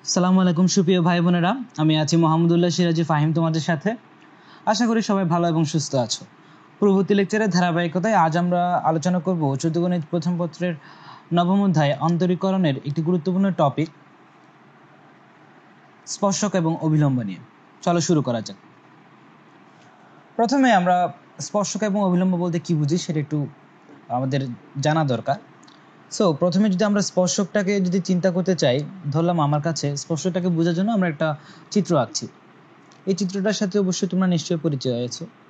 আসসালামু আলাইকুম সুপ্রিয় ভাই বোনেরা, আমি আছি মোহাম্মদুল্লাহ সিরাজি ফাহিম তোমাদের সাথে। আশা করি সবাই ভালো এবং সুস্থ আছো। পূর্ববর্তী লেকচারের ধারাবাহিকতায় আজ আমরা আলোচনা করব চতুর্গণিত প্রথম পত্রের নবম অধ্যায় অন্তরীকরণের একটি গুরুত্বপূর্ণ টপিক স্পর্শক এবং অভিলম্ব নিয়ে। চলো শুরু করা যাক। প্রথমে আমরা স্পর্শক এবং অভিলম্ব বলতে কি বুঝি সেটা একটু আমাদের জানা দরকার। সো প্রথমে যদি আমরা স্পর্শকটাকে যদি চিন্তা করতে চাই, ধরলাম আমার কাছে স্পর্শকটাকে বোঝার জন্য আমরা একটা চিত্র আঁকছি। এই চিত্রটার সাথে অবশ্যই তোমরা নিশ্চয়ই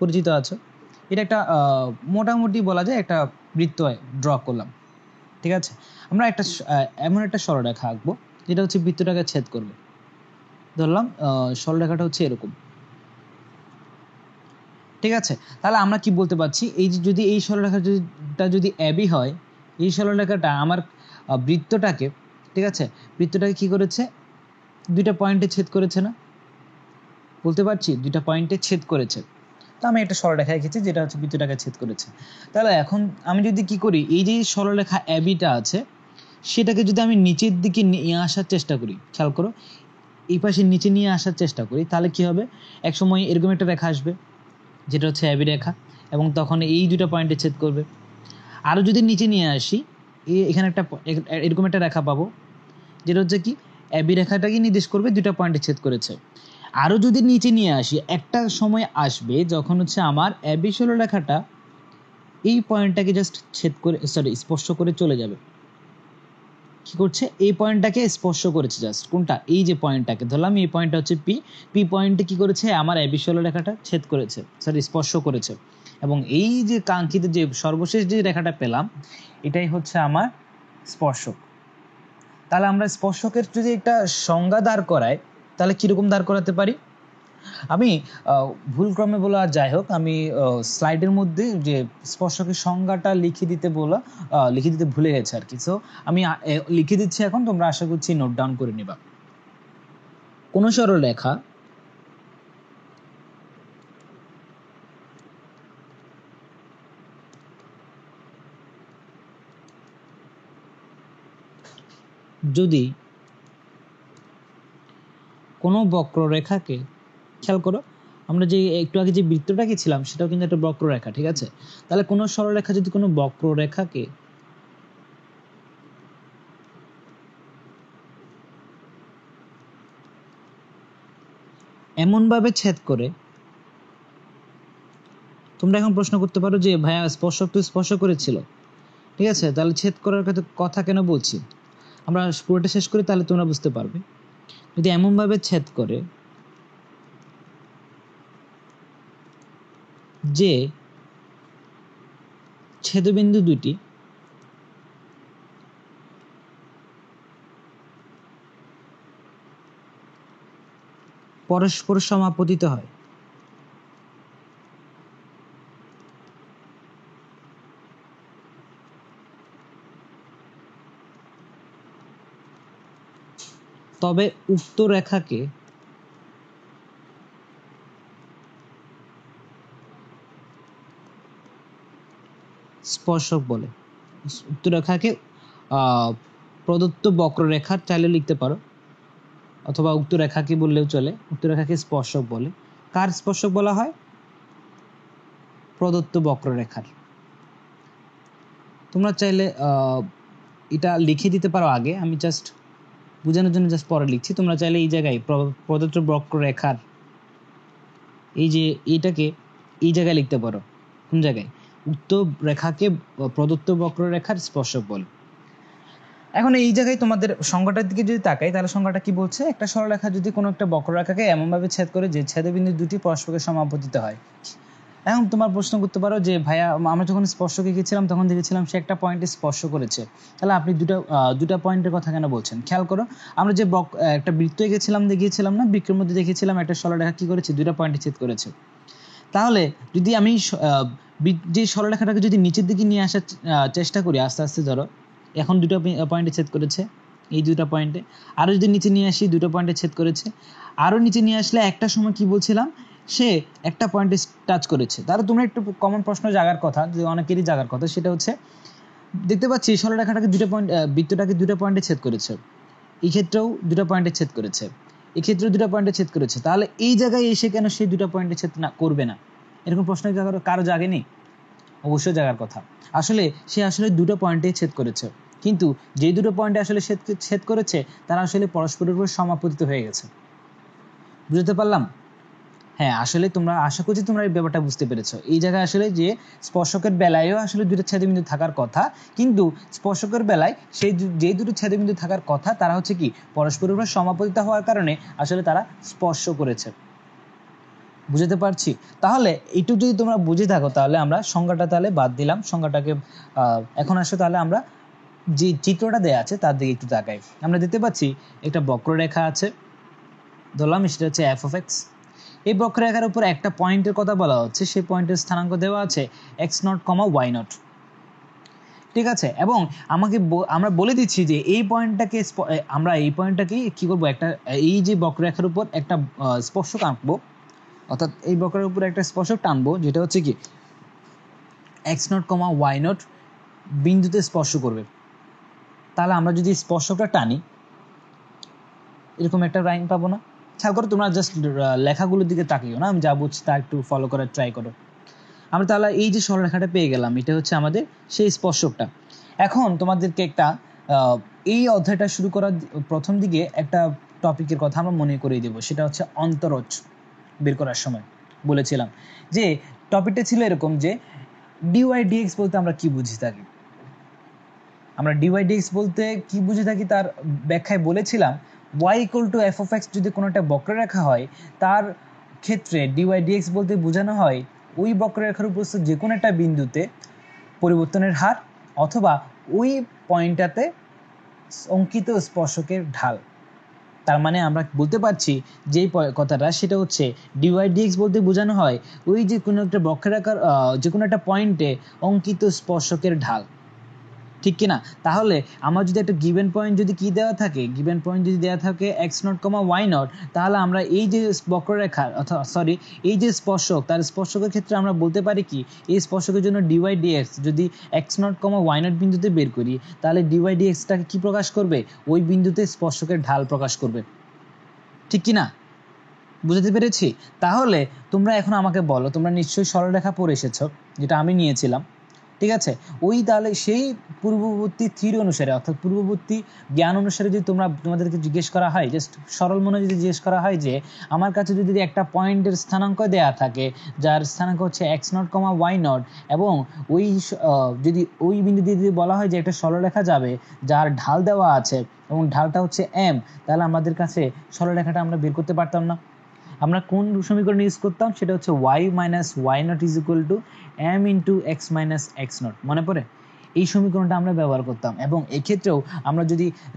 পরিচিত আছো। এটা একটা মোটামুটি বলা যায় একটা বৃত্ত ড্র করলাম, ঠিক আছে। আমরা একটা এমন একটা সরলরেখা আঁকবো যেটা হচ্ছে বৃত্তটাকে ছেদ করবে। ধরলাম সরলরেখাটা হচ্ছে এরকম, ঠিক আছে। তাহলে আমরা কি বলতে পারছি, এই যে যদি এই সরলরেখাটা যদি এবি হয়, এই সরলরেখাটা আমার বৃত্তটাকে, ঠিক আছে, বৃত্তটাকে কি করেছে, দুইটা পয়েন্টে ছেদ করেছে না, বলতে পারছি দুইটা পয়েন্টে ছেদ করেছে। তো আমি একটা সরলরেখা এঁকেছি যেটা হচ্ছে বৃত্তটাকে ছেদ করেছে। তাহলে এখন আমি যদি কি করি, এই যে সরলরেখা এবিটা আছে সেটাকে যদি আমি নিচের দিকে নিয়ে আসার চেষ্টা করি, খেয়াল করো, এই পাশে নিচে নিয়ে আসার চেষ্টা করি, তাহলে কি হবে, এক সময় এরকম একটা রেখা আসবে যেটা হচ্ছে এবি রেখা, এবং তখন এই দুটো পয়েন্টে ছেদ করবে। আরও যদি নিচে নিয়ে আসি, এখানে একটা এরকম একটা রেখা পাবো যেটা হচ্ছে কি এবি রেখাটাকে নির্দেশ করবে, দুটো পয়েন্টে ছেদ করেছে। আরও যদি নিচে নিয়ে আসি, একটা সময় আসবে যখন হচ্ছে আমার এবি সরলরেখাটা এই পয়েন্টটাকে জাস্ট স্পর্শ করে চলে যাবে। কি করছে, এই পয়েন্টটাকে স্পর্শ করেছে, জাস্ট কোনটা, এই যে পয়েন্টটাকে ধরলাম, এই পয়েন্টটা হচ্ছে পি পয়েন্টে কি করেছে, আমার এবি সরলরেখাটা ছেদ করেছে, স্পর্শ করেছে। এবং এই যে কাঙ্ক্ষিত যে সর্বশেষ যে রেখাটা পেলাম, এটাই হচ্ছে আমার স্পর্শক। তাহলে আমরা স্পর্শকের যদি একটা সংজ্ঞা দাঁড় করাই, তাহলে কিরকম দাঁড় করাতে পারি, আমি ভুলক্রমে বলা, যাই হোক, আমি স্লাইডের মধ্যে যে স্পর্শকের সংজ্ঞাটা লিখে দিতে ভুলে গেছে আর কি। সো আমি লিখে দিচ্ছি এখন, তোমরা আশা করছি নোট ডাউন করে নিবা। কোন সরলরেখা যদি কোনো বক্ররেখাকে, খেয়াল করো, আমরা যে একটু আগে যে বৃত্তটাকে ছিলাম সেটাও কিন্তু একটা বক্ররেখা, ঠিক আছে। তাহলে কোনো সরলরেখা যদি কোনো বক্ররেখাকে এমনভাবে ছেদ করে, তোমরা এখন প্রশ্ন করতে পারো যে ভাইয়া স্পর্শক তো স্পর্শ করেছিল, ঠিক আছে, তাহলে ছেদ করার কথা কেন বলছি, আমরা পুরোটা শেষ করি তাহলে তোমরা বুঝতে পারবে। যদি এমনভাবে ছেদ করে যে ছেদবিন্দু দুটি পরস্পর সমাপতিত হয়, তবে উক্ত রেখাকে স্পর্শক বলে। উক্ত রেখাকে প্রদত্ত বক্ররেখার চাইলে লিখতে পারো, অথবা উক্ত রেখাকে বললেও চলে। উক্ত রেখাকে স্পর্শক বলে। কার স্পর্শক বলা হয়? প্রদত্ত বক্ররেখার। তোমরা চাইলে এটা লিখে দিতে পারো আগে, আমি জাস্ট বোঝানোর জন্য জাস্ট পরে লিখছি। তোমরা চাইলে এই জায়গায় প্রদত্ত বক্ররেখার এই যে এইটাকে এই জায়গায় লিখতে পারো। কোন জায়গায়? উক্ত রেখাকে প্রদত্ত বক্ররেখার স্পর্শক বলে। এখন এই জায়গায় তোমাদের সংজ্ঞাটার দিকে যদি তাকাই, তাহলে সংজ্ঞাটা কি বলছে, একটা সরলরেখা যদি কোনো একটা বক্ররেখাকে এমনভাবে ছেদ করে যে ছেদবিন্দু দুটি পরস্পরের সমাপতিত হয়। এখন তোমার প্রশ্ন করতে পারো যে ভাইয়া, আমরা যখন স্পর্শক এঁকেছিলাম তখন দেখেছিলাম সে একটা পয়েন্টে স্পর্শ করেছে, তাহলে আপনি দুটা পয়েন্টের কথা কেন বলছেন? খেয়াল করো, আমরা যে একটা বৃত্ত এঁকেছিলাম, দেখিয়েছিলাম না, বৃত্তের মধ্যে দেখেছিলাম একটা সরলরেখা কি করেছে, দুটা পয়েন্টে ছেদ করেছে। তাহলে যদি আমি যে সরলরেখাটাকে যদি নিচের দিকে নিয়ে আসার চেষ্টা করি, আস্তে আস্তে ধরো এখন দুটো পয়েন্টে ছেদ করেছে, এই দুটো পয়েন্টে, আরও যদি নিচে নিয়ে আসি, দুটো পয়েন্টে ছেদ করেছে, আরও নিচে নিয়ে আসলে একটা সময় কি বলছিলাম, সে একটা পয়েন্টে টাচ করেছে। তাহলে তোমরা একটু কমন প্রশ্ন জাগার কথা, যে অনেকেরই জাগার কথা, সেটা হচ্ছে দেখতে পাচ্ছি সরলরেখাটাকে বৃত্তটাকে দুটো পয়েন্টে ছেদ করেছে, এই ক্ষেত্রেও দুটো পয়েন্টে ছেদ করেছে, এই ক্ষেত্রেও দুটো পয়েন্টে ছেদ করেছে, তাহলে এই জায়গায় এসে কেন সেই দুটো পয়েন্টে ছেদ না করবে না? এরকম প্রশ্ন কারো জাগেনি? অবশ্যই জাগার কথা। আসলে সে আসলে দুটো পয়েন্টে ছেদ করেছে, কিন্তু যে দুটো পয়েন্টে আসলে ছেদ করেছে তারা আসলে পরস্পরের উপর সমাপতিত হয়ে গেছে। বুঝতে পারলাম? হ্যাঁ, আসলে তোমরা আশা করছি তোমরা এই ব্যাপারটা বুঝতে পেরেছো। এই জায়গায় আসলে যে স্পর্শকের বেলায়ও আসলে দুটো ছেদবিন্দু থাকার কথা, কিন্তু স্পর্শকের বেলায় সেই যে দুটো ছেদবিন্দু থাকার কথা তারা হচ্ছে কি পরস্পরের উপর সমাপতিত হওয়ার কারণে আসলে তারা স্পর্শ করেছে। বুঝতে পারছি? তাহলে এইটুকু যদি তোমরা বুঝে থাকো তাহলে আমরা সংজ্ঞাটা তাহলে বাদ দিলাম, সংজ্ঞাটাকে এখন আসলে তাহলে আমরা যে চিত্রটা দেয়া আছে তার দিকে একটু তাকাই। আমরা দেখতে পাচ্ছি একটা বক্ররেখা আছে, ধরলাম সেটা হচ্ছে এফ অফ এক্স। এই বক্ররেখার উপর একটা পয়েন্টের কথা বলা হচ্ছে, সেই পয়েন্টের স্থানাঙ্ক দেওয়া আছে x nought comma y nought, ঠিক আছে? এবং আমরা বলে দিচ্ছি যে এই পয়েন্টটাকে আমরা এই পয়েন্টটাকে কি করবো, একটা এই যে বক্ররেখার উপর একটা স্পর্শক আঁকবো, অর্থাৎ এই বক্রের উপর একটা স্পর্শক টানবো যেটা হচ্ছে কি x nought comma y nought বিন্দুতে স্পর্শ করবে। তাহলে আমরা যদি স্পর্শকটা টানি এরকম একটা লাইন পাবো না? খেয়াল করো, তোমরা জাস্ট লেখাগুলোর দিকে তাকিও না, আমি যা বুঝছি তা একটু ফলো করার ট্রাই করো। আমরা তাহলে এই যে সরলরেখাটা পেয়ে গেলাম, এটা হচ্ছে আমাদের সেই স্পর্শকটা। এখন তোমাদেরকে একটা এই অধ্যায়টা শুরু করার প্রথম দিকে একটা টপিকের কথা আমরা মনে করিয়ে দেবো, সেটা হচ্ছে অন্তরজ বের করার সময় বলেছিলাম যে টপিকটা ছিল এরকম যে ডিওয়াই ডিএক্স বলতে আমরা কি বুঝে থাকি। আমরা ডিওয়াই ডিএক্স বলতে কি বুঝে থাকি তার ব্যাখ্যায় বলেছিলাম y equal to F of x যদি কোনো একটা বক্ররেখা হয় তার ক্ষেত্রে ডিওয়াই ডিএক্স বলতে বোঝানো হয় ওই বক্ররেখার উপস্থিত যে কোনো একটা বিন্দুতে পরিবর্তনের হার অথবা ওই পয়েন্টটাতে অঙ্কিত স্পর্শকের ঢাল। তার মানে আমরা বলতে পারছি যেই কথাটা সেটা হচ্ছে ডিওয়াই ডিএক্স বলতে বোঝানো হয় ওই যে কোনো একটা বক্ররেখার যে কোনো একটা পয়েন্টে অঙ্কিত স্পর্শকের ঢাল, ঠিক কিনা? তাহলে আমার যদি একটা গিভেন পয়েন্ট যদি কি দেওয়া থাকে, গিভেন পয়েন্ট যদি দেওয়া থাকে x nought comma y nought, তাহলে আমরা এই যে বক্ররেখা অথবা এই যে স্পর্শক তার স্পর্শকের ক্ষেত্রে আমরা বলতে পারি কি এই স্পর্শকের জন্য ডিওয়াই ডিএক্স যদি x nought comma y nought বিন্দুতে বের করি তাহলে ডিওয়াই ডিএক্সটাকে কি প্রকাশ করবে? ওই বিন্দুতে স্পর্শকের ঢাল প্রকাশ করবে, ঠিক কিনা? বুঝতে পেরেছি? তাহলে তোমরা এখন আমাকে বলো, তোমরা নিশ্চয়ই সরলরেখা পড়ে এসেছো যেটা আমি নিয়েছিলাম, ঠিক আছে? ওই তাহলে সেই পূর্ববর্তী থিওরি অনুসারে অর্থাৎ পূর্ববর্তী জ্ঞান অনুসারে যদি তোমাদেরকে জিজ্ঞেস করা হয়, জাস্ট সরল মনে যদি জিজ্ঞেস করা হয় যে আমার কাছে যদি একটা পয়েন্টের স্থানাঙ্ক দেয়া থাকে যার স্থানাঙ্ক হচ্ছে x nought comma y nought এবং ওই যদি ওই বিন্দু দিয়ে যদি বলা হয় যে একটা সরলরেখা যাবে যার ঢাল দেওয়া আছে এবং ঢালটা হচ্ছে এম, তাহলে আমাদের কাছে সরলরেখাটা আমরা বের করতে পারতাম না? আমরা কোন সমীকরণ ইউজ করতাম? সেটা হচ্ছে y minus y nought is equal to m into x minus x nought. মনে পড়ে? এই সমীকরণটা আমরা ব্যবহার করতাম। এবং এক্ষেত্রেও আমরা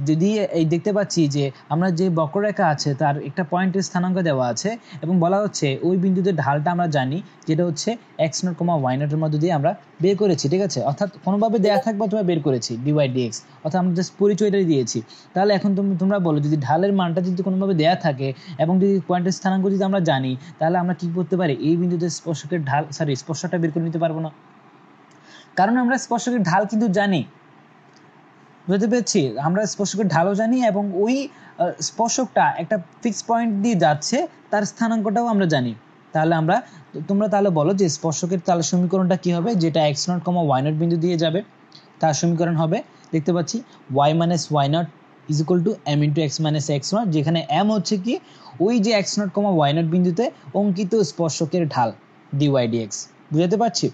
যদি এই দেখতে পাচ্ছি যে আমরা যে বক্ররেখা আছে তার একটা পয়েন্টের স্থানাঙ্ক দেওয়া আছে এবং বলা হচ্ছে ওই বিন্দুতে ঢালটা আমরা জানি যেটা হচ্ছে এক্স নট কমা ওয়াই নটের মধ্যে দিয়ে আমরা বের করেছি, ঠিক আছে? অর্থাৎ কোনোভাবে দেয়া থাকবে অথবা বের করেছি ডিওয়াই ডিএক্স, অর্থাৎ আমরা জাস্ট পরিচয়টাই দিয়েছি। তাহলে এখন তোমরা বলো যদি ঢালের মানটা যদি কোনোভাবে দেয়া থাকে এবং যদি পয়েন্টের স্থানাঙ্ক যদি আমরা জানি তাহলে আমরা কি করতে পারি? এই বিন্দুতে স্পর্শকের ঢাল স্পর্শটা বের করে নিতে পারবো না? কারণ আমরা স্পর্শকের ঢাল কিন্তু জানি। বুঝতে পেরেছি? আমরা স্পর্শকের ঢালও জানি এবং ওই স্পর্শকটা একটা ফিক্স পয়েন্ট দিয়ে যাচ্ছে তার স্থানাঙ্কটাও আমরা জানি। তাহলে তোমরা তাহলে বলো যে স্পর্শকের তাহলে সমীকরণটা কি হবে? যেটা x nought comma y nought বিন্দু দিয়ে যাবে তার সমীকরণ হবে, দেখতে পাচ্ছি y minus y nought is equal to m into x minus x nought, যেখানে এম হচ্ছে কি ওই যে x nought comma y nought বিন্দুতে অঙ্কিত স্পর্শকের ঢাল ডিওয়াই ডিএক্স। বুঝতে পারছি?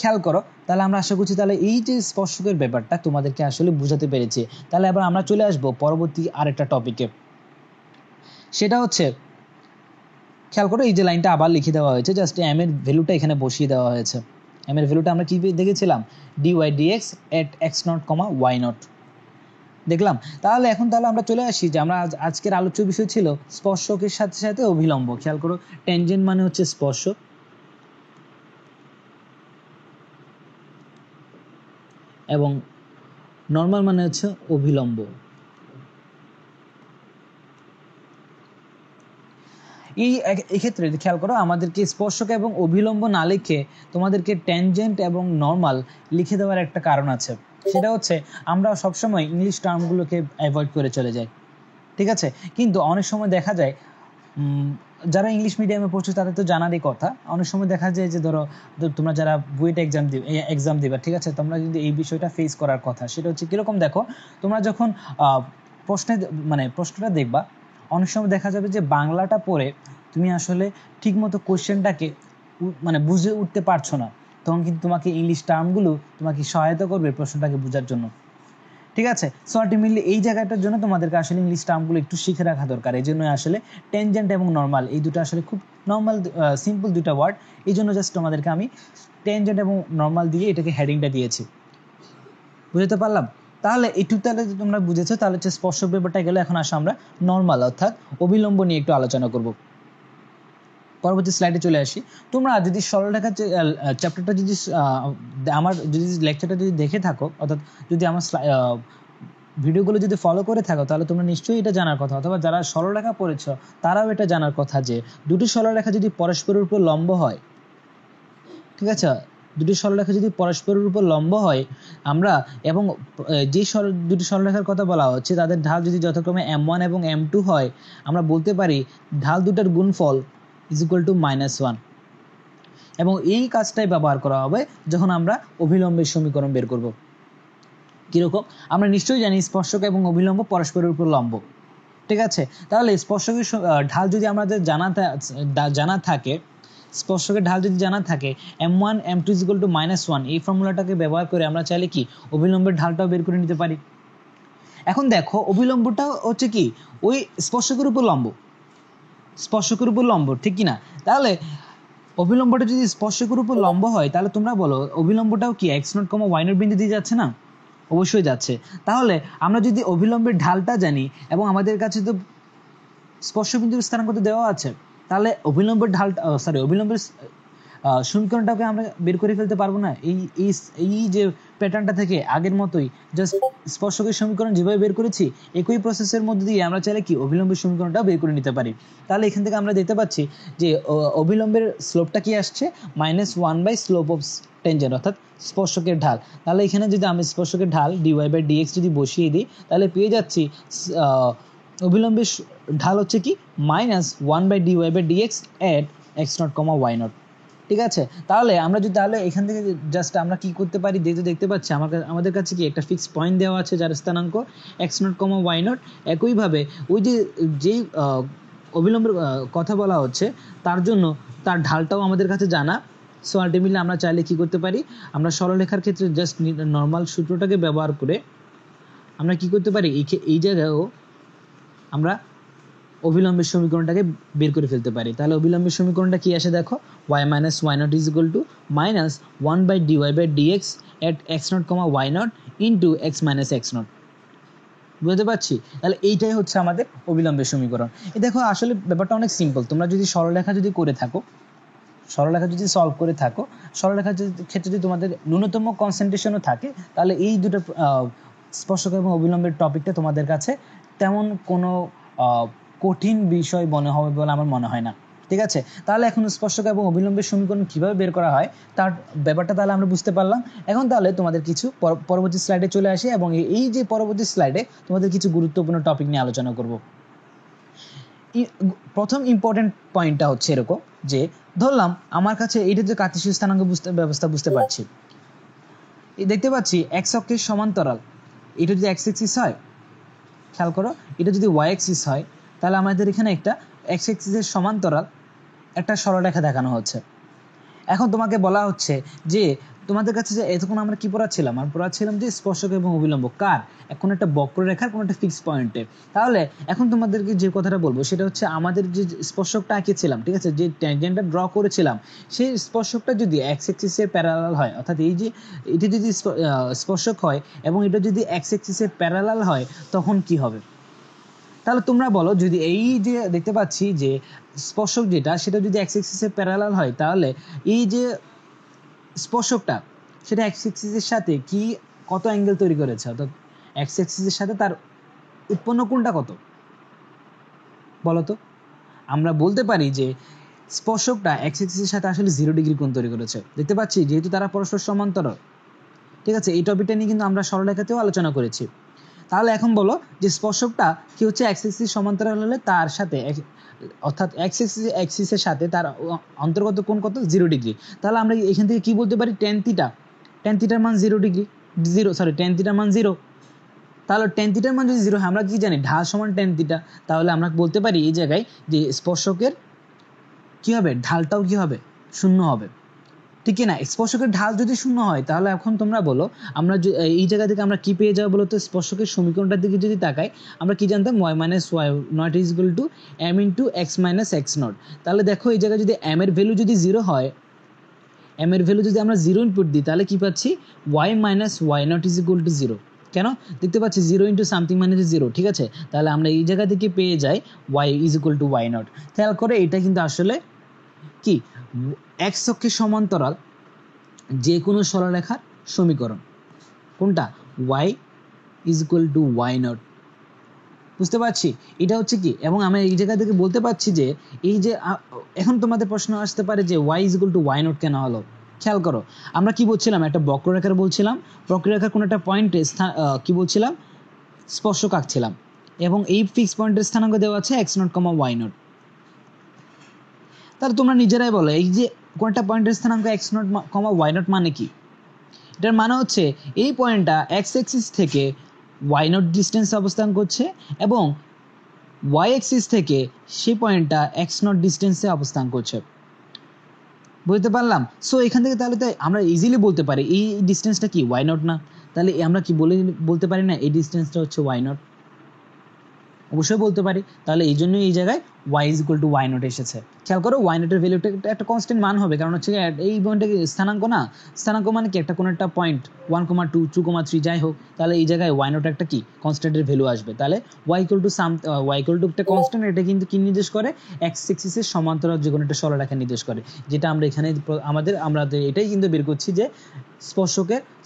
খেয়াল করো, তাহলে আমরা আশা করছি তাহলে এই যে স্পর্শকের ব্যাপারটা তোমাদেরকে আসলে বুঝাতে পেরেছি। তাহলে এবার আমরা চলে আসবো পরবর্তী আরেকটা টপিকে, সেটা হচ্ছে খেয়াল করো এই যে লাইনটা আবার লিখে দেওয়া হয়েছে, জাস্ট এম এর ভ্যালুটা এখানে বসিয়ে দেওয়া হয়েছে। এম এর ভ্যালুটা আমরা কি দেখেছিলাম? Dy dx at x nought comma y nought দেখলাম। তাহলে আমরা চলে আসি যে আমরা আজকের আলোচ্য বিষয় ছিল স্পর্শকের সাথে সাথে অভিলম্ব। খেয়াল করো ট্যানজেন্ট মানে হচ্ছে স্পর্শক এবং নর্মাল মানে হচ্ছে অভিলম্ব। এই ক্ষেত্রে খেয়াল করো আমাদেরকে স্পর্শক এবং অভিলম্ব না লিখে তোমাদেরকে ট্যানজেন্ট এবং নর্মাল লিখে দেওয়ার একটা কারণ আছে। সেটা হচ্ছে আমরা সবসময় ইংলিশ টার্মগুলোকে অ্যাভয়েড করে চলে যাই, ঠিক আছে। কিন্তু অনেক সময় দেখা যায় যারা ইংলিশ মিডিয়ামে পড়ছে তাদের তো জানারই কথা, অনেক সময় দেখা যায় যে ধরো তোমরা যারা বুয়েট এক্সাম দিবা, ঠিক আছে, তোমরা যদি এই বিষয়টা ফেস করার কথা, সেটা হচ্ছে কীরকম দেখো, তোমরা যখন প্রশ্নটা দেখবা, অনেক সময় দেখা যাবে যে বাংলাটা পড়ে তুমি আসলে ঠিকমতো কোশ্চেনটাকে বুঝে উঠতে পারছো না, তখন কিন্তু তোমাকে ইংলিশ টার্মগুলো তোমাকে সহায়তা করবে প্রশ্নটাকে বোঝার জন্য, ঠিক আছে। সো আলটিমেটলি এই জায়গাটার জন্য তোমাদেরকে আসলে ইংলিশ টার্মগুলো একটু শিখে রাখা দরকার। এই জন্য আসলে টেনজেন্ট এবং নর্মাল এই দুটো আসলে খুব নর্মাল সিম্পল দুটো ওয়ার্ড, এই জন্য জাস্ট তোমাদেরকে আমি টেনজেন্ট এবং নর্মাল দিয়ে এটাকে হেডিংটা দিয়েছি, বুঝতে পারলাম। তাহলে এইটুকু তাহলে তোমরা বুঝেছো, তাহলে হচ্ছে স্পর্শক ব্যাপারটা গেলে। এখন আসো আমরা নর্মাল অর্থাৎ অবিলম্ব নিয়ে একটু আলোচনা করব। পরবর্তী স্লাইডে চলে আসি। তোমরা যদি সরলরেখার চ্যাপ্টারটা যদি আমার যদি লেকচারটা যদি দেখে থাকো, অর্থাৎ যদি আমার ভিডিওগুলো যদি ফলো করে থাকো, তাহলে তোমরা নিশ্চয়ই এটা জানার কথা, অথবা যারা সরলরেখা পড়েছ তারাও এটা জানার কথা যে দুটি সরলরেখা যদি পরস্পরের উপর লম্ব হয়, ঠিক আছে, দুটি সরলরেখা যদি পরস্পরের উপর লম্ব হয় আমরা, এবং যে দুটি সরলরেখার কথা বলা হচ্ছে তাদের ঢাল যদি যথাক্রমে m1 এবং m2 হয়, আমরা বলতে পারি ঢাল দুটার গুণফল ইজ ইকুয়াল টু -1। এবং এই কাজটাই ব্যবহার করা হবে যখন আমরা অভিলম্বের সমীকরণ বের করব। কীরকম? আমরা নিশ্চয়ই জানি স্পর্শক এবং অভিলম্ব পরস্পরের উপর লম্ব, ঠিক আছে। তাহলে স্পর্শকের ঢাল যদি আমাদের জানা থাকে, স্পর্শকের ঢাল যদি জানা থাকে m1 m2 = -1, এই ফর্মুলাটাকে ব্যবহার করে আমরা চাইলে কি অভিলম্বের ঢালটাও বের করে নিতে পারি। এখন দেখো অভিলম্বটা হচ্ছে কি ওই স্পর্শকের উপর লম্ব, ঠিক কি না? তাহলে অভিলম্বটা যদি স্পর্শকের উপর লম্ব হয়, তাহলে তোমরা বলো অভিলম্বটাও কি x0, y0 বিন্দু দিয়ে যাচ্ছে না? অবশ্যই যাচ্ছে। তাহলে আমরা যদি অভিলম্বের ঢালটা জানি এবং আমাদের কাছে তো স্পর্শবিন্দুর স্থানাঙ্ক দেওয়া আছে, তাহলে অভিলম্বের অভিলম্বের সমীকরণটাকে আমরা বের করে ফেলতে পারবো না? এই যে প্যাটার্নটা থেকে আগের মতোই জাস্ট স্পর্শকের সমীকরণ যেভাবে বের করেছি, একই প্রসেসের মধ্যে দিয়ে আমরা চাইলে কি অভিলম্বের সমীকরণটাও বের করে নিতে পারি। তাহলে এখান থেকে আমরা দেখতে পাচ্ছি যে অভিলম্বের স্লোপটা কি আসছে -1 স্লোপ অফ টেনজেন্ট, অর্থাৎ স্পর্শকের ঢাল। তাহলে এখানে যদি আমি স্পর্শকের ঢাল dy/dx যদি বসিয়ে দিই, তাহলে পেয়ে যাচ্ছি অভিলম্বের ঢাল হচ্ছে কি -1/dy/dx at x0, y0, ঠিক আছে। তাহলে আমরা যদি এখান থেকে জাস্ট আমরা কি করতে পারি, দেখতে পাচ্ছি আমাদের কাছে কি একটা ফিক্সড পয়েন্ট দেওয়া আছে যার স্থানাঙ্ক x0, y0। একইভাবে ওই যে অভিলম্বের কথা বলা হচ্ছে তার জন্য তার ঢালটাও আমাদের কাছে জানা। সো আলটিমেটলি আমরা চাইলে কি করতে পারি, আমরা সরলরেখার ক্ষেত্রে জাস্ট নর্মাল সূত্রটাকে ব্যবহার করে আমরা কি করতে পারি, এই জায়গায়ও আমরা অভিলম্বের সমীকরণটাকে বের করে ফেলতে পারি। তাহলে অভিলম্বের সমীকরণটা কি আসে দেখো, y - y0 = -1/dy/dx at x0, y0 into x - x0। বুঝতে পারছি? তাহলে এইটাই হচ্ছে আমাদের অভিলম্বের সমীকরণ। দেখো আসলে ব্যাপারটা অনেক সিম্পল। তোমরা যদি সরলরেখা যদি করে থাকো, সরলরেখা যদি সলভ করে থাকো, সরলরেখার ক্ষেত্রে যদি তোমাদের ন্যূনতম কনসেন্ট্রেশনও থাকে, তাহলে এই দুটো স্পর্শক এবং অভিলম্বের টপিকটা তোমাদের কাছে তেমন কোনো কঠিন বিষয় মনে হবে বলে আমার মনে হয় না, ঠিক আছে। তাহলে এখন স্পর্শক এবং অভিলম্বের সমীকরণ কীভাবে বের করা হয় তার ব্যাপারটা তাহলে আমরা বুঝতে পারলাম। এখন তাহলে তোমাদের কিছু পরবর্তী স্লাইডে চলে আসি, এবং এই যে পরবর্তী স্লাইডে তোমাদের কিছু গুরুত্বপূর্ণ টপিক নিয়ে আলোচনা করব। প্রথম ইম্পর্টেন্ট পয়েন্টটা হচ্ছে এরকম যে ধরলাম আমার কাছে এইটা যে কার্টেসীয় স্থানাঙ্ক ব্যবস্থা বুঝতে পারছি, দেখতে পাচ্ছি এক্স অক্ষের সমান্তরাল এটা যদি এক্স এক্সিস হয়, খেয়াল করো, এটা যদি ওয়াই এক্সিস হয়, তাহলে আমাদের এখানে একটা এক্স এক্সিসের সমান্তরাল একটা সরলরেখা দেখানো হচ্ছে। এখন তোমাকে বলা হচ্ছে যে তোমাদের কাছে যে এতক্ষণ আমরা কি পড়াচ্ছিলাম, যে স্পর্শক এবং অভিলম্ব কার, এখন একটা বক্ররেখার কোনো একটা ফিক্সড পয়েন্টে। তাহলে এখন তোমাদেরকে যে কথাটা বলবো সেটা হচ্ছে আমাদের যে স্পর্শকটা আঁকেছিলাম, ঠিক আছে, যে ট্যানজেন্টটা ড্র করেছিলাম, সেই স্পর্শকটা যদি এক্স এক্সিসের প্যারালাল হয়, অর্থাৎ এই যে এটা যদি স্পর্শক হয় এবং এটা যদি এক্স এক্সিসের প্যারালাল হয়, তখন কি হবে? তাহলে তোমরা বলো, যদি এই যে দেখতে পাচ্ছি যে স্পর্শক যেটা সেটা যদি এক্স এক্সিসের প্যারালাল হয়, তাহলে এই যে স্পর্শকটা সেটা এক্স এক্সিসের সাথে কি কত অ্যাঙ্গেল তৈরি করেছে, অর্থাৎ এক্স এক্সিসের সাথে তার উৎপন্ন কোণটা কত বলো তো? আমরা বলতে পারি যে স্পর্শকটা এক্স এক্সিসের সাথে আসলে 0 ডিগ্রি কোণ তৈরি করেছে। দেখতে পাচ্ছি যেহেতু তারা পরস্পর সমান্তরাল, ঠিক আছে, এই টপিকটা নিয়ে কিন্তু আমরা সরলরেখাতেও আলোচনা করেছি। তাহলে এখন বলো যে স্পর্শকটা কি হচ্ছে এক্স এক্সিস সমান্তরাল হলে তার সাথে অর্থাৎ এক্স এক্সিসের সাথে তার অন্তর্গত কোণ কত 0 ডিগ্রি। তাহলে আমরা এখান থেকে কি বলতে পারি tan থিটার মান 0 ডিগ্রি, tan থিটার মান 0। তাহলে tan থিটার মান যদি 0 হয় আমরা কি জানি ঢাল সমান tan থিটা। তাহলে আমরা বলতে পারি এই জায়গায় যে স্পর্শকের কি হবে, ঢালটাও কি হবে, শূন্য হবে, ঠিক না? স্পর্শকের ঢাল যদি শূন্য হয় তাহলে এখন তোমরা বলো আমরা এই জায়গা থেকে আমরা কি পেয়ে যাবো বলো তো? স্পর্শকের সমীকরণটার দিকে যদি তাকাই আমরা কি জানতাম y minus y nought is equal to m into x minus x nought. তাহলে দেখো এই জায়গায় যদি m এর ভ্যালু যদি 0 হয়, m এর ভ্যালু যদি আমরা 0 ইনপুট দিই তাহলে কি পাচ্ছি y minus y nought is equal to 0। কেন? দেখতে পাচ্ছি 0 ইন্টু সামথিং মানে 0, ঠিক আছে? তাহলে আমরা এই জায়গা থেকে পেয়ে যাই y is equal to y nought. খেয়াল করে এটা কিন্তু আসলে কি এক্স অক্ষের সমান্তরাল যে কোনো সরলরেখার সমীকরণ। কোনটা? y is equal to y nought. বুঝতে পারছি এটা হচ্ছে কি, এবং আমি এই জায়গা থেকে বলতে পারছি যে এই যে এখন তোমাদের প্রশ্ন আসতে পারে যে y is equal to y nought কেন হলো। খেয়াল করো আমরা কি বলছিলাম, একটা বক্ররেখার বলছিলাম, বক্ররেখার কোনো একটা পয়েন্টে কি বলছিলাম, স্পর্শক আঁকছিলাম, এবং এই ফিক্স পয়েন্টের স্থানাঙ্ক দেওয়া আছে x nought comma y nought. তাহলে তোমরা নিজেরাই বলো এই যে কোনটা পয়েন্টের স্থানাঙ্ক x nought comma y nought মানে কি? এটার মানে হচ্ছে এই পয়েন্টটা x অ্যাক্সিস থেকে y নট ডিস্টেন্সে অবস্থান করছে এবং y অ্যাক্সিস থেকে সেই পয়েন্টটা x নট ডিস্টেন্সে অবস্থান করছে। বুঝতে পারলাম? সো এখান থেকে তাহলে তো আমরা ইজিলি বলতে পারি এই ডিস্টেন্সটা কি y নট না? তাহলে আমরা কি বলতে পারি না এই ডিস্টেন্সটা হচ্ছে y নট? অবশ্যই বলতে পারি। তাহলে এই জন্যই এই জায়গায় y is equal to y nought এসেছে। খেয়াল করো ওয়াই নটের ভ্যালুটা একটা কনস্ট্যান্ট মান হবে, কারণ হচ্ছে এই পয়েন্টে স্থানাঙ্ক না, স্থানাঙ্ক মানে কি একটা কোনো একটা পয়েন্ট 1,2 2,3 যাই হোক, তাহলে এই জায়গায় ওয়াই নট একটা কি কনস্ট্যান্টের ভ্যালু আসবে। তাহলে y ইকুয়াল টু একটা কনস্ট্যান্ট, এটা কিন্তু কি নির্দেশ করে এক্স এক্সিসের সমান্তরাল যে কোনো একটা সরলরেখা নির্দেশ করে, যেটা আমরা এখানে আমরা এটাই কিন্তু বের করছি যে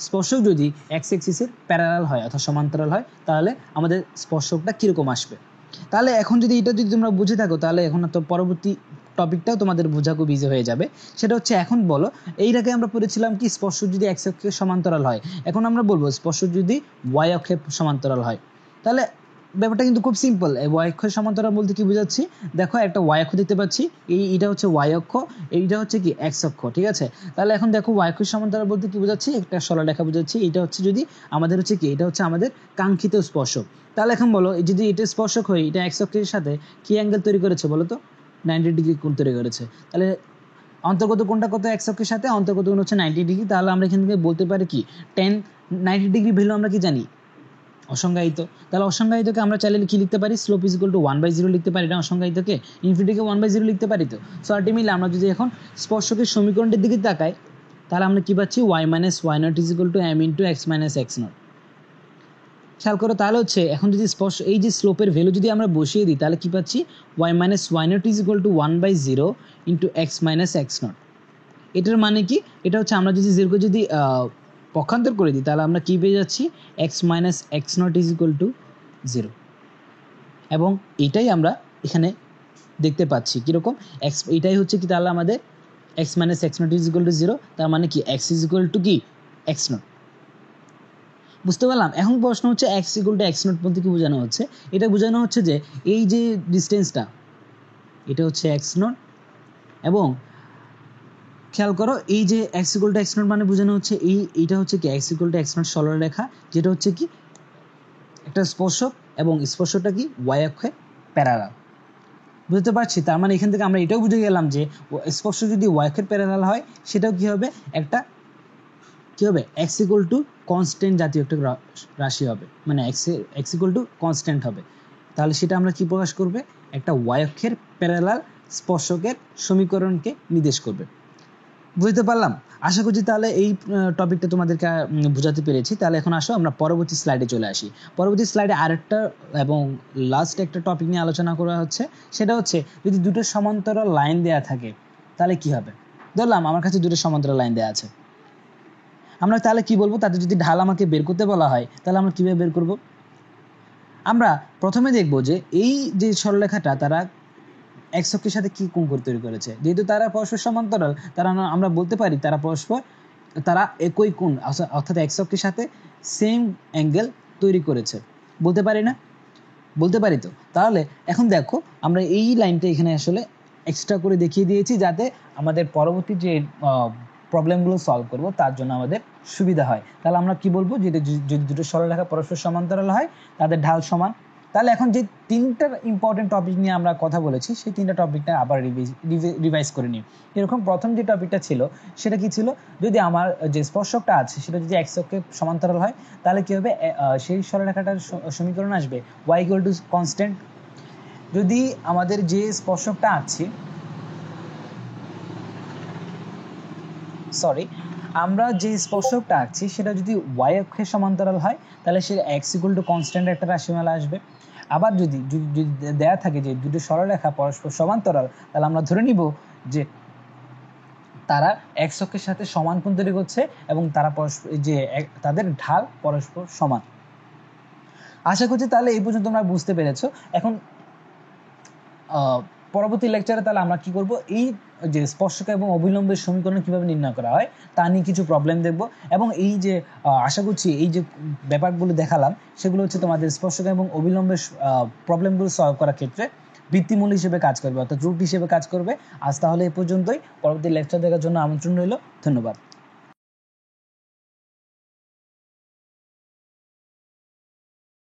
স্পর্শক যদি এক্স এক্সিসের প্যারালাল হয় অর্থাৎ সমান্তরাল হয় তাহলে আমাদের স্পর্শকটা কিরকম আসবে। তাহলে এখন যদি এটা যদি তোমরা বুঝে থাকো তাহলে এখন তো পরবর্তী টপিকটাও তোমাদের বোঝা খুব ইজি হয়ে যাবে। সেটা হচ্ছে এখন বলো এইটাকে আমরা পড়েছিলাম কি স্পর্শক যদি এক্স অক্ষের সমান্তরাল হয়, এখন আমরা বলবো স্পর্শক যদি ওয়াই অক্ষের সমান্তরাল হয়। তাহলে ব্যাপারটা কিন্তু খুব সিম্পল। এই ওয়াই অক্ষের সমান্তরাল বলতে কি বোঝাচ্ছি, দেখো একটা ওয়াই অক্ষ দেখতে পাচ্ছি, এইটা হচ্ছে ওয়াই অক্ষ, এইটা হচ্ছে কি এক্স অক্ষ, ঠিক আছে? তাহলে এখন দেখো ওয়াই অক্ষের সমান্তরাল বলতে কি বোঝাচ্ছি, একটা সরলরেখা বোঝাচ্ছি। এটা হচ্ছে যদি আমাদের হচ্ছে কি, এটা হচ্ছে আমাদের কাঙ্ক্ষিত স্পর্শক। তাহলে এখন বলো যদি এটা স্পর্শক হয়, এটা এক্স অক্ষের সাথে কি অ্যাঙ্গেল তৈরি করেছে বলো তো? 90 ডিগ্রি কোণ তৈরি করেছে। তাহলে অন্তর্গত কোণটা কত এক্স অক্ষের সাথে? অন্তর্গত কোণ হচ্ছে 90 ডিগ্রি। তাহলে আমরা এখান থেকে বলতে পারি কি 90 ডিগ্রি ভ্যালু আমরা কি জানি, অসংজ্ঞায়িত। তাহলে অসংজ্ঞায়িতকে আমরা চাইলে কি লিখতে পারি, স্লোপ ইজ ইকুয়াল টু 1/0 লিখতে পারি না? অসংজ্ঞায়িতকে ইনফিনিটিকে 1/0 লিখতে পারি। তো সো আলটিমেটলি আমরা যদি এখন স্পর্শকের সমীকরণটির দিকে তাকাই তাহলে আমরা কি পাচ্ছি y minus y nought is equal to m into x minus x nought. খেয়াল করো তাহলে হচ্ছে এখন যদি এই যে স্লোপের ভ্যালু যদি আমরা বসিয়ে দিই তাহলে কি পাচ্ছি y minus y nought is equal to 1/0 into x minus x nought. এটার মানে কি, এটা হচ্ছে আমরা যদি জিরোকে যদি পক্ষান্তর করে দিই তাহলে আমরা কি পেয়ে যাচ্ছি x minus x not is equal to 0। এবং এটাই আমরা এখানে দেখতে পাচ্ছি কীরকম এক্স, এটাই হচ্ছে কি তাহলে আমাদের x minus x not is equal to 0, তার মানে কি এক্স ইজ ইকুয়াল টু কি এক্স নট। বুঝতে পারলাম? এখন প্রশ্ন হচ্ছে x equal to x not বলতে কি বোঝানো হচ্ছে? এটা বোঝানো হচ্ছে যে এই যে ডিস্টেন্সটা এটা হচ্ছে এক্স নট, এবং খেয়াল করো এই যে x equal to x not মানে বোঝানো হচ্ছে এইটা হচ্ছে কি x equal to x not সরলরেখা, যেটা হচ্ছে কি একটা স্পর্শক, এবং স্পর্শকটা কি ওয়াই অক্ষে প্যারালাল। বুঝতে পারছি? তার মানে এখান থেকে আমরা এটাও বুঝে গেলাম যে স্পর্শক যদি ওয়াই অক্ষের প্যারালাল হয় সেটাও কি হবে, একটা কি হবে এক্স ইকুয়াল টু কনস্ট্যান্ট জাতীয় একটা রাশি হবে, মানে এক্স ইকুয়াল টু কনস্ট্যান্ট হবে। তাহলে সেটা আমরা কি প্রকাশ করবে, একটা ওয়াই অক্ষের প্যারালাল স্পর্শকের সমীকরণকে নির্দেশ করবে। বুঝতে পারলাম? আশা করছি তাহলে এই টপিকটা তোমাদেরকে বোঝাতে পেরেছি। তাহলে এখন আসো আমরা পরবর্তী স্লাইডে চলে আসি। পরবর্তী স্লাইডে আরেকটা এবং লাস্ট একটা টপিক নিয়ে আলোচনা করা হচ্ছে, সেটা হচ্ছে যদি দুটো সমান্তরাল লাইন দেয়া থাকে তাহলে কি হবে। ধরলাম আমার কাছে দুটো সমান্তরাল লাইন দেওয়া আছে, আমরা তাহলে কি বলবো, তাদের যদি ঢাল আমাকে বের করতে বলা হয় তাহলে আমরা কীভাবে বের করব? আমরা প্রথমে দেখব যে এই যে সরলরেখাটা তারা এক্স অক্ষের সাথে কি কোণ তৈরি করেছে। যেহেতু তারা পরস্পর সমান্তরাল, তারা আমরা বলতে পারি তারা পরস্পর তারা একই কোণ অর্থাৎ এক্স অক্ষের সাথে সেম অ্যাঙ্গেল তৈরি করেছে। বলতে পারি না? বলতে পারি তো। তাহলে এখন দেখো আমরা এই লাইনটা এখানে আসলে এক্সট্রা করে দেখিয়ে দিয়েছি যাতে আমাদের পরবর্তী যে প্রবলেমগুলো সলভ করব তার জন্য আমাদের সুবিধা হয়। তাহলে আমরা কি বলবো, যে যদি দুটো সরলরেখা পরস্পর সমান্তরাল হয় তাদের ঢাল সমান। তাহলে এখন যে তিনটা ইম্পর্টেন্ট টপিক নিয়ে আমরা কথা বলেছি সেই তিনটা টপিকটা আবার রিভাইজ করে নিই। এরকম প্রথম যে টপিকটা ছিল সেটা কি ছিল, যদি আমার যে স্পর্শকটা আছে সেটা যদি এক্স অক্ষে সমান্তরাল হয় তাহলে কি হবে, সেই সরলরেখাটার সমীকরণ আসবে y ইকুয়াল টু কনস্ট্যান্ট। যদি আমাদের যে স্পর্শকটা আছে, আমরা যে স্পর্শকটা আঁকছি সেটা যদি y অক্ষের সমান্তরাল হয় তাহলে সে x ইকুয়াল টু কনস্ট্যান্ট একটা রাশিমালা আসবে। আবার যদি দেয়া থাকে যে দুটো সরলরেখা পরস্পর সমান্তরাল, তাহলে আমরা ধরে নিব যে তারা x অক্ষের সাথে সমান কোণ তৈরি করছে এবং তারা পরস্পর যে তাদের ঢাল পরস্পর সমান। আশা করছি তাহলে এই পর্যন্ত তোমরা বুঝতে পেরেছো। এখন পরবর্তী লেকচারে তাহলে আমরা কি করব, এই যে স্পর্শক এবং অবিলম্বের সমীকরণ কিভাবে নির্ণয় করা হয় তা নিয়ে কিছু প্রবলেম দেখব। এবং এই যে আশা করছি এই যে ব্যাপারগুলো দেখালাম সেগুলো হচ্ছে তোমাদের স্পর্শক এবং অবিলম্বের প্রবলেমগুলো সলভ করার ক্ষেত্রে ভিত্তিমূল হিসেবে কাজ করবে, অর্থাৎ রূপ হিসেবে কাজ করবে। আজ তাহলে এই পর্যন্তই। পরবর্তী লেকচার দেখার জন্য আমন্ত্রণ রইল। ধন্যবাদ।